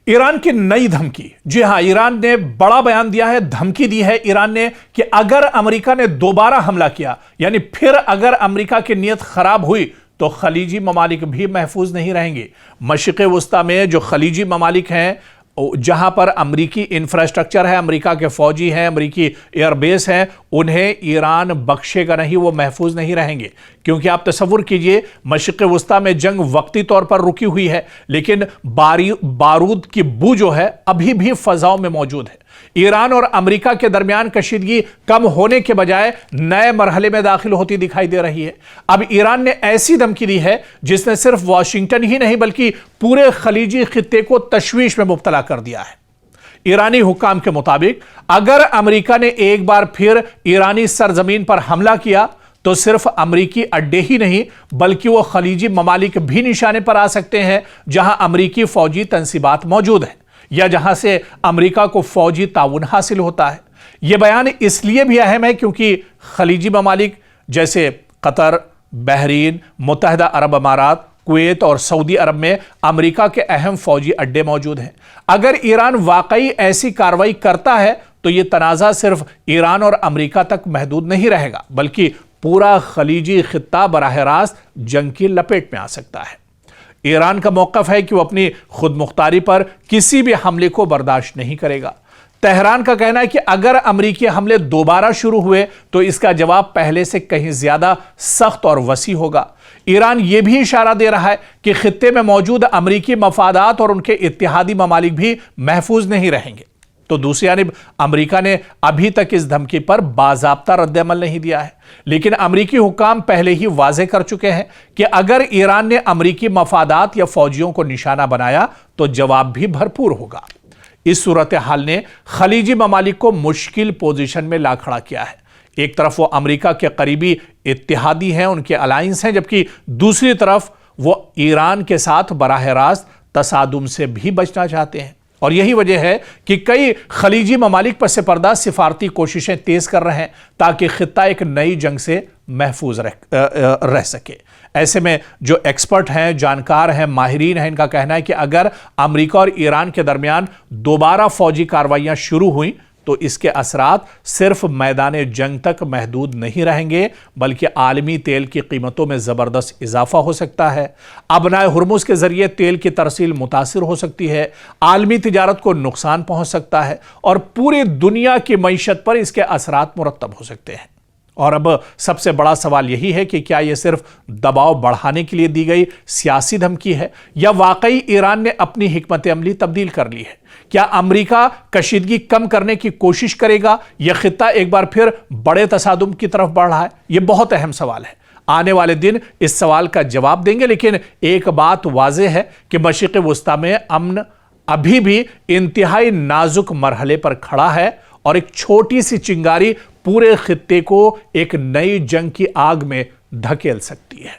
Iran की नई धमकी। जी हां, ईरान ने बड़ा बयान दिया है, धमकी दी है ईरान ने कि अगर अमेरिका ने दोबारा हमला किया, यानी फिर अगर अमेरिका की नीयत खराब हुई तो खलीजी ममालिक भी महफूज नहीं रहेंगे। मशरिक़ वस्ता में जो खलीजी ममालिक हैं, जहां पर अमरीकी इंफ्रास्ट्रक्चर है, अमेरिका के फौजी हैं, अमरीकी एयरबेस हैं, उन्हें ईरान बख्शेगा नहीं, वो महफूज नहीं रहेंगे। क्योंकि आप तसव्वुर कीजिए, मशरिक़ वस्ता में जंग वक्ती तौर पर रुकी हुई है, लेकिन बारूद की बू जो है अभी भी फजाओं में मौजूद है। ईरान और अमेरिका के दरमियान कशीदगी कम होने के बजाय नए मरहले में दाखिल होती दिखाई दे रही है। अब ईरान ने ऐसी धमकी दी है जिसने सिर्फ वाशिंगटन ही नहीं बल्कि पूरे खलीजी खित्ते को तशवीश में मुब्तला कर दिया है। ईरानी हुक्काम के मुताबिक अगर अमेरिका ने एक बार फिर ईरानी सरजमीन पर हमला किया तो सिर्फ अमरीकी अड्डे ही नहीं बल्कि वो खलीजी ममालिक भी निशाने पर आ सकते हैं जहां अमरीकी फौजी तंसीबात मौजूद हैं या जहां से अमेरिका को फौजी ताउन हासिल होता है। यह बयान इसलिए भी अहम है क्योंकि खलीजी ममालिक जैसे कतर, बहरीन, मुत्तहिदा अरब अमारात, कुवैत और सऊदी अरब में अमेरिका के अहम फौजी अड्डे मौजूद हैं। अगर ईरान वाकई ऐसी कार्रवाई करता है तो यह तनाज़ा सिर्फ ईरान और अमेरिका तक महदूद नहीं रहेगा बल्कि पूरा खलीजी खित्ता बराह रास्त जंग की लपेट में आ सकता है। ईरान का मौक़िफ़ है कि वो अपनी खुद मुख्तारी पर किसी भी हमले को बर्दाश्त नहीं करेगा। तेहरान का कहना है कि अगर अमरीकी हमले दोबारा शुरू हुए तो इसका जवाब पहले से कहीं ज्यादा सख्त और वसी होगा। ईरान यह भी इशारा दे रहा है कि खित्ते में मौजूद अमरीकी मफादात और उनके इत्तेहादी ममालिक भी महफूज नहीं रहेंगे। तो दूसरी जानिब अमेरिका ने अभी तक इस धमकी पर बाज़ाब्ता रद्द-ए-अमल नहीं दिया है, लेकिन अमेरिकी हुक्काम पहले ही वाज़े कर चुके हैं कि अगर ईरान ने अमेरिकी मफादात या फौजियों को निशाना बनाया तो जवाब भी भरपूर होगा। इस सूरत हाल ने खलीजी ममालिक को मुश्किल पोजीशन में ला खड़ा किया है। एक तरफ वो अमेरिका के करीबी इत्तेहादी हैं, उनके अलायंस हैं, जबकि दूसरी तरफ वो ईरान के साथ बराह रास्त तसादुम से भी बचना चाहते हैं। और यही वजह है कि कई खलीजी ममालिक पस पर्दा सिफारती कोशिशें तेज कर रहे हैं ताकि खित्ता एक नई जंग से महफूज रह सके। ऐसे में जो एक्सपर्ट हैं, जानकार हैं, माहिरीन हैं, इनका कहना है कि अगर अमेरिका और ईरान के दरमियान दोबारा फौजी कार्रवाइयां शुरू हुई तो इसके असरात सिर्फ मैदान जंग तक महदूद नहीं रहेंगे बल्कि आलमी तेल की कीमतों में ज़बरदस्त इजाफा हो सकता है। अबनाए हुर्मुज के जरिए तेल की तरसील मुतासिर हो सकती है, आलमी तिजारत को नुकसान पहुंच सकता है और पूरी दुनिया की मईशत पर इसके असरात मुरत्तब हो सकते हैं। और अब सबसे बड़ा सवाल यही है कि क्या यह सिर्फ दबाव बढ़ाने के लिए दी गई सियासी धमकी है या वाकई ईरान ने अपनी हिकमत अमली तब्दील कर ली है। क्या अमेरिका कशीदगी कम करने की कोशिश करेगा या खित्ता एक बार फिर बड़े तसादुम की तरफ बढ़ रहा है? यह बहुत अहम सवाल है। आने वाले दिन इस सवाल का जवाब देंगे, लेकिन एक बात वाज़ेह है कि मशरिक़ वस्ता में अमन अभी भी इंतहाई नाजुक मरहले पर खड़ा है और एक छोटी सी चिंगारी पूरे खित्ते को एक नई जंग की आग में धकेल सकती है।